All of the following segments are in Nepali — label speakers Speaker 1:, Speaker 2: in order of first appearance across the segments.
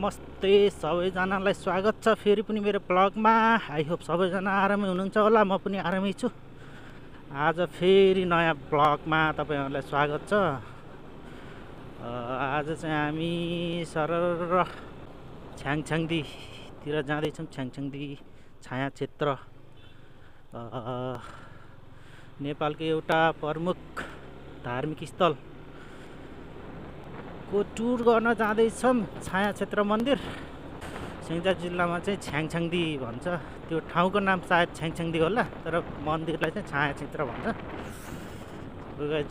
Speaker 1: नमस्ते सबैजनालाई स्वागत छ फेरि पनि मेरो ब्लगमा। आई होप सबैजना आरामै हुनुहुन्छ होला, म पनि आरामै छु। आज फेरि नयाँ ब्लगमा तपाईहरुलाई स्वागत छ। आज चाहिँ हामी सरर छ्याङछ्याङदीतिर जाँदैछौँ। छ्याङछ्याङदी छाया क्षेत्र नेपालको एउटा प्रमुख धार्मिक स्थल को टुर गर्न जाँदैछौँ। छाया क्षेत्र मन्दिर स्याङ्जा जिल्लामा चाहिँ छ्याङछ्याङदी भन्छ। त्यो ठाउँको नाम सायद छ्याङछ्याङदी होला, तर मन्दिरलाई चाहिँ छाया क्षेत्र भन्छ।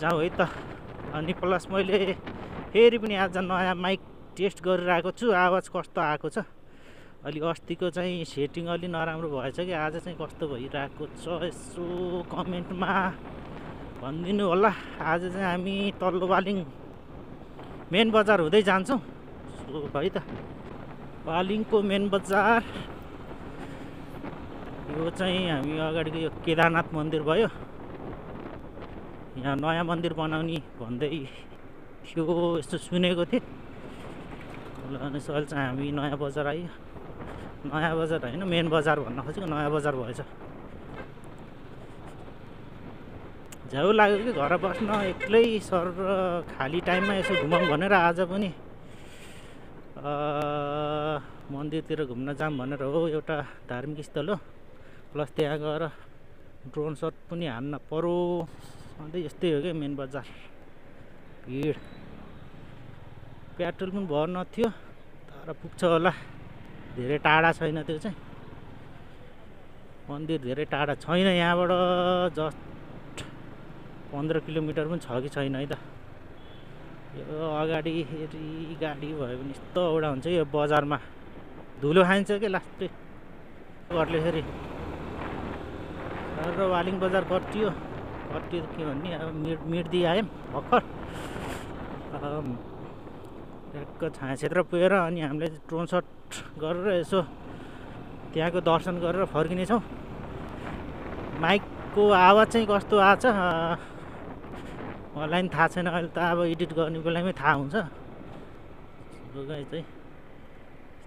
Speaker 1: जाउँ है त। अनि प्लस मैले फेरि पनि आज नयाँ माइक टेस्ट गरिरहेको छु, आवाज कस्तो आएको छ। अलि अस्तिको चाहिँ सेटिङ अलि नराम्रो भएछ कि आज चाहिँ कस्तो भइरहेको छ यसो कमेन्टमा भनिदिनु होला। आज चाहिँ हामी तल्लो बालिङ मेन बजार हुँदै जान्छौँ है त। बालिङको मेन बजार यो चाहिँ हामी अगाडिको यो केदारनाथ मन्दिर भयो। यहाँ नयाँ मन्दिर बनाउने भन्दै थियो, यस्तो सुनेको थिएँ। अनुसार चाहिँ हामी नयाँ बजार आयो। नयाँ बजार होइन, मेन बजार भन्न खोजेको नयाँ बजार भएछ। झ्याउ लाग्यो कि घर बस्न एक्लै सर खाली टाइममा यसो घुमौँ भनेर आज पनि मन्दिरतिर घुम्न जाऊँ भनेर हो। एउटा धार्मिक स्थल हो, प्लस त्यहाँ गएर ड्रोन सट पनि हान्न पर्यो। सधैँ यस्तै हो क्या मेन बजार, भिड। पेट्रोल पनि भर्न थियो, तर पुग्छ होला। धेरै टाढा छैन त्यो चाहिँ मन्दिर, धेरै टाढा छैन यहाँबाट। जस्ट 15 किलोमिटर पनि छ कि छैन है त। यो अगाडि फेरि गाडी भयो भने यस्तो औडा हुन्छ यो बजारमा, धुलो खाइन्छ कि लास्टै घरले। फेरि र वालिङ बजार कटियो के भन्ने, अब मिर्दी आयौँ भर्खर। ट्याक्क छाया क्षेत्र पुगेर अनि हामीले ड्रोन सट गरेर यसो त्यहाँको दर्शन गरेर फर्किनेछौँ। माइकको आवाज चाहिँ कस्तो आछ मलाई पनि थाहा छैन। अहिले त अब एडिट गर्ने बेलामै थाहा हुन्छ। गाई चाहिँ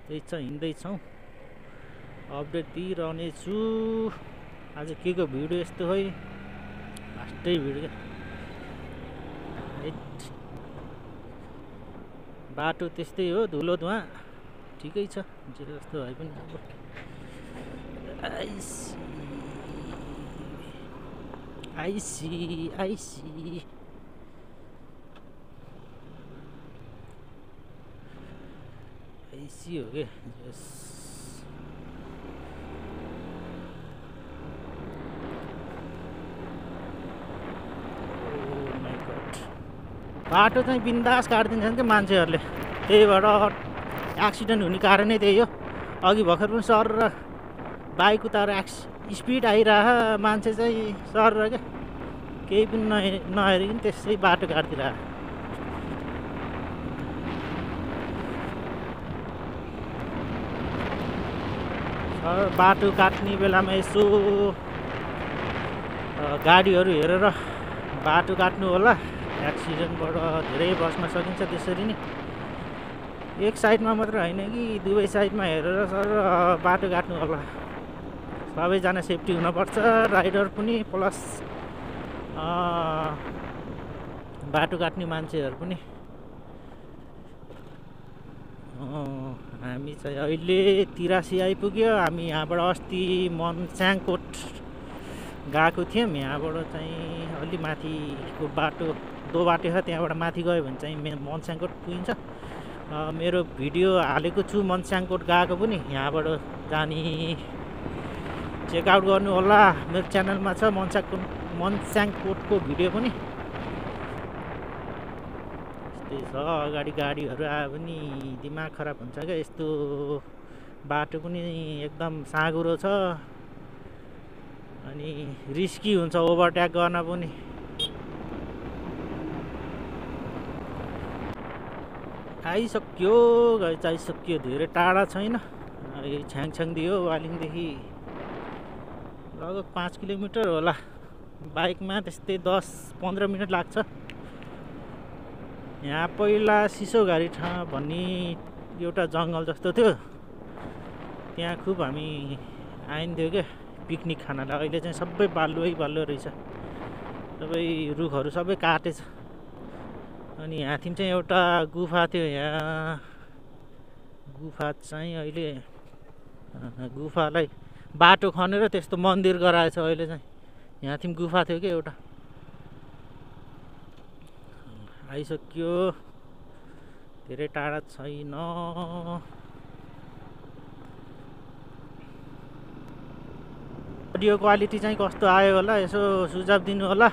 Speaker 1: त्यही छ, हिँड्दैछौँ, अपडेट दिइरहनेछु। आज के को भिडियो यस्तो है, लास्टै भिडियो। बाटो त्यस्तै हो, धुलो धुवा ठिकै छ जे जस्तो भए पनि। आइसी हो क्या। बाटो चाहिँ बिन्दास काटिदिन्छन् क्या मान्छेहरूले, त्यही भएर एक्सिडेन्ट हुने कारणै त्यही हो। अघि भर्खर पनि सर र बाइक उतार स्पिड आइरह, मान्छे चाहिँ सर र क्या केही पनि नहेरिकन त्यसै बाटो काटिदिरह। बाटो काट्ने बेलामा यसो गाडीहरू हेरेर बाटो काट्नु होला। एक्सिडेन्टबाट धेरै बस्न सकिन्छ त्यसरी नै। एक साइडमा मात्र होइन कि दुवै साइडमा हेरेर सर बाटो काट्नु होला। सबैजना सेफ्टी हुनुपर्छ, राइडर पनि प्लस बाटो काट्ने मान्छेहरू पनि। हामी चाहिँ अहिले 83 आइपुग्यो। हामी यहाँबाट अस्ति मन्स्याङकोट गएको थियौँ। यहाँबाट चाहिँ अलि माथिको बाटो दो बाटो छ, त्यहाँबाट माथि गयो भने चाहिँ मन्स्याङकोट पुगिन्छ। मेरो भिडियो हालेको छु मन्स्याङकोट गएको पनि, यहाँबाट जाने चेकआउट गर्नु होला। मेरो च्यानलमा छ मन्स्याङकोटको भिडियो पनि। त्यस्तै छ, अगाडि गाडीहरू आयो भने दिमाग खराब हुन्छ क्या। यस्तो बाटो पनि एकदम साँघुरो छ अनि रिस्की हुन्छ ओभरटेक गर्न पनि। आइसक्यो गाइस, आइसक्यो। धेरै टाढा छैन, यही छ्याङछ्याङदी हो। वालिङदेखि लगभग 5 किलोमिटर होला। बाइकमा त्यस्तै 10-15 मिनट लाग्छ। यहाँ पहिला सिसोघारी भन्ने एउटा जङ्गल जस्तो थियो, त्यहाँ खुब हामी आइन्थ्यो क्या पिकनिक खानलाई। अहिले चाहिँ सबै बालुवै बालुवा रहेछ, सबै रुखहरू सबै काटेछ। अनि यहाँथि चाहिँ एउटा गुफा थियो, यहाँ गुफा चाहिँ अहिले गुफालाई बाटो खनेर त्यस्तो मन्दिर गराएछ अहिले चाहिँ। यहाँथि गुफा थियो क्या एउटा, आइसक्यो, धेरै टाढा छैन। अडियो क्वालिटी चाहिँ कस्तो आयो होला यसो सुझाव दिनु होला।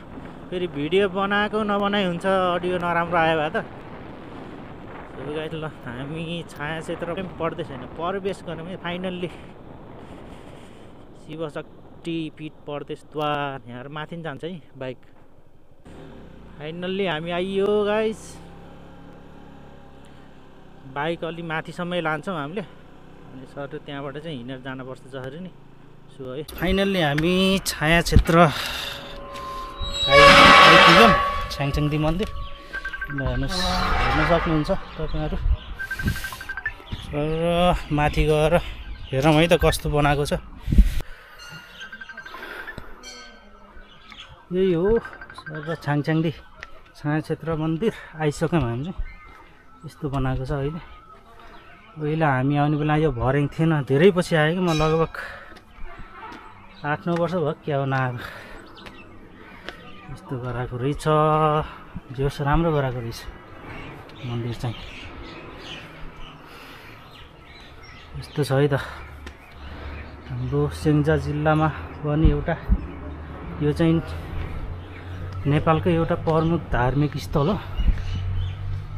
Speaker 1: फेरि भिडियो बनाएको नबनाइ हुन्छ अडियो नराम्रो आयो भए त। गाइस ल हामी छाया क्षेत्र पनि पढ्दै छैन, प्रवेश गऱ्यौँ फाइनल्ली। शिवशक्ति पीठ प्रदेशद्वार, यहाँ माथि जान्छ है बाइक। फाइनल्ली हामी आइयो गाइस, बाइक अलि माथिसम्मै लान्छौँ हामीले, अनि सर त्यहाँबाट चाहिँ हिँडेर जानुपर्छ जसरी नि। सो है फाइनल्ली हामी छाया क्षेत्र आइपुग्यौँ, छ्याङछ्याङदी मन्दिर। हेर्न सक्नुहुन्छ तपाईँहरू। र माथि गएर हेरौँ है त कस्तो बनाएको छ। यही हो र छ्याङछ्याङदी छाया क्षेत्र मन्दिर आइसक्यौँ हामी चाहिँ। यस्तो बनाएको छ अहिले। अहिले हामी आउने बेला यो भर्याङ थिएन, धेरै पछि आयो कि म लगभग 8-9 वर्ष भयो क्या हो नआएको। यस्तो गराएको रहेछ, जोस राम्रो गराएको रहेछ मन्दिर चाहिँ। यस्तो छ है त हाम्रो स्याङ्जा जिल्लामा पनि एउटा, यो चाहिँ नेपालकै एउटा प्रमुख धार्मिक स्थल हो।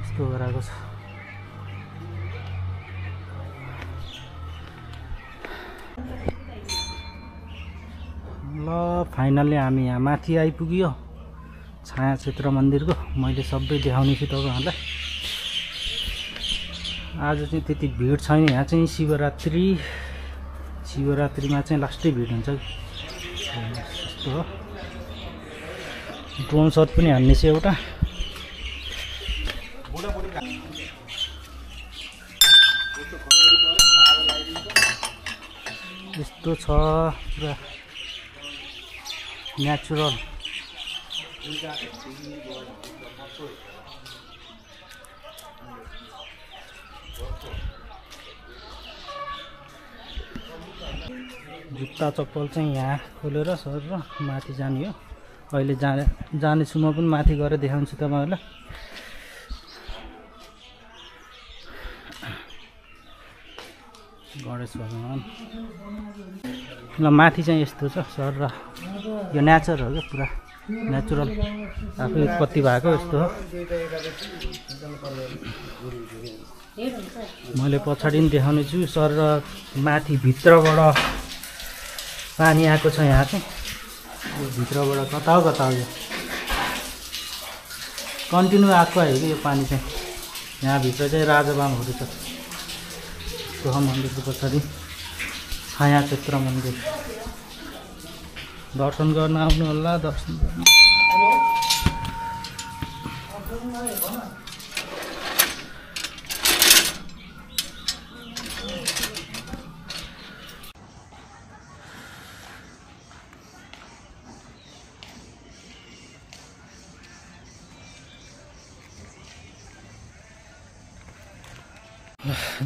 Speaker 1: यस्तो गराएको छ। ल फाइनल्ली हामी यहाँ माथि आइपुग्यो छाया क्षेत्र मन्दिरको। मैले सबै देखाउने छु तपाईँहरूलाई। आज चाहिँ त्यति भिड छैन, यहाँ चाहिँ शिवरात्रिमा चाहिँ लास्टै भिड हुन्छ। यस्तो हो। ड्रोन सट पनि हान्ने छ एउटा। यस्तो छ पुरा नेचुरल। जुत्ता चप्पल चाहिँ यहाँ खोलेर सर माथि जाने हो। अहिले जानेछु म पनि माथि गएर देखाउँछु तपाईँहरूलाई। गणेश भगवान् ल माथि चाहिँ यस्तो छ सर। र यो नेचर हो क्या, पुरा नेचुरल आफै उत्पत्ति भएको यस्तो हो। मैले पछाडि पनि देखाउने छु सर। र माथि भित्रबाट पानी आएको छ यहाँ चाहिँ। यो भित्रबाट कता हो यो कन्टिन्यू आएको आयो कि यो पानी चाहिँ। यहाँभित्र चाहिँ राजाबामहरू छ। यस्तो मन्दिरको पछाडि छाया क्षेत्र मन्दिर। दर्शन गर्न आउनु होला, दर्शन गर्न।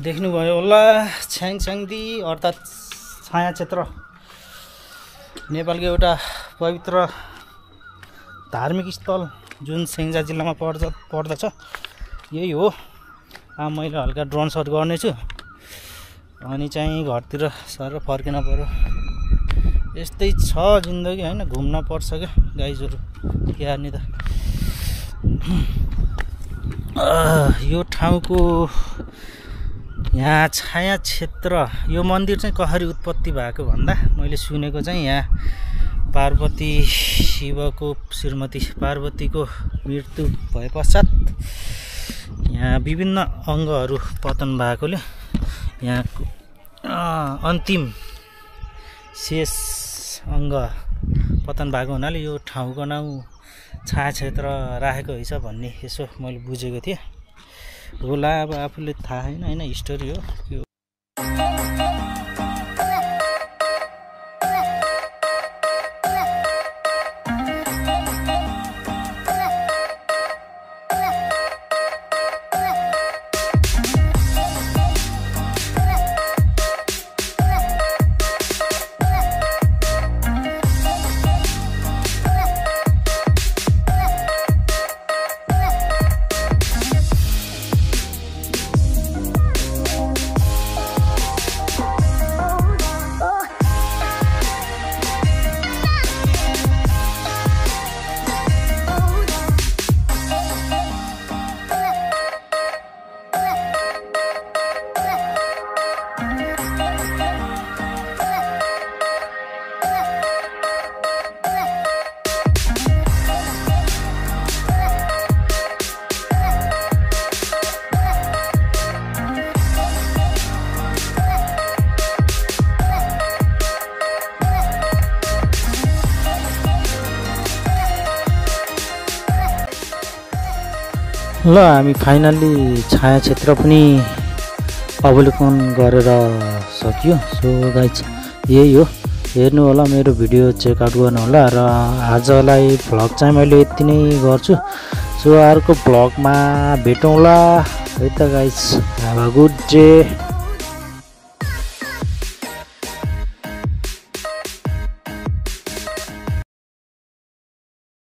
Speaker 1: देख्नुभयो होला छ्याङछ्याङदी अर्थात् छाया क्षेत्र नेपालको एउटा पवित्र धार्मिक स्थल जुन स्याङ्जा जिल्लामा पर्दछ। यही हो। मैले हल्का ड्रोन सट गर्नेछु अनि चाहिँ घरतिर सर फर्किन पर्यो। यस्तै छ जिन्दगी हैन, घुम्न पर्छ क्या गाइजहरू। के हार्ने त। यो ठाउँको यहाँ छाया क्षेत्र, यो मन्दिर चाहिँ कसरी उत्पत्ति भएको भन्दा मैले सुनेको चाहिँ यहाँ पार्वती शिवको श्रीमती पार्वतीको मृत्यु भए पश्चात यहाँ विभिन्न अङ्गहरू पतन भएकोले यहाँको अन्तिम शेष अङ्ग पतन भएको हुनाले यो ठाउँको नाउँ छाया क्षेत्र राखेको रहेछ भन्ने यसो मैले बुझेको थिएँ। होला अब आफूले थाहा छैन हैन स्टोरी हो के हो। ल हामी फाइनल्ली छाया क्षेत्र पनि अवलोकन गरेर सक्यो। सो गाइज यही हो, हेर्नु होला मेरो भिडियो चेकआउट गर्नु होला र आजलाई भ्लग चाहिँ मैले यति नै गर्छु। सो अर्को भ्लगमा भेटौँला है त guys. Have a good day.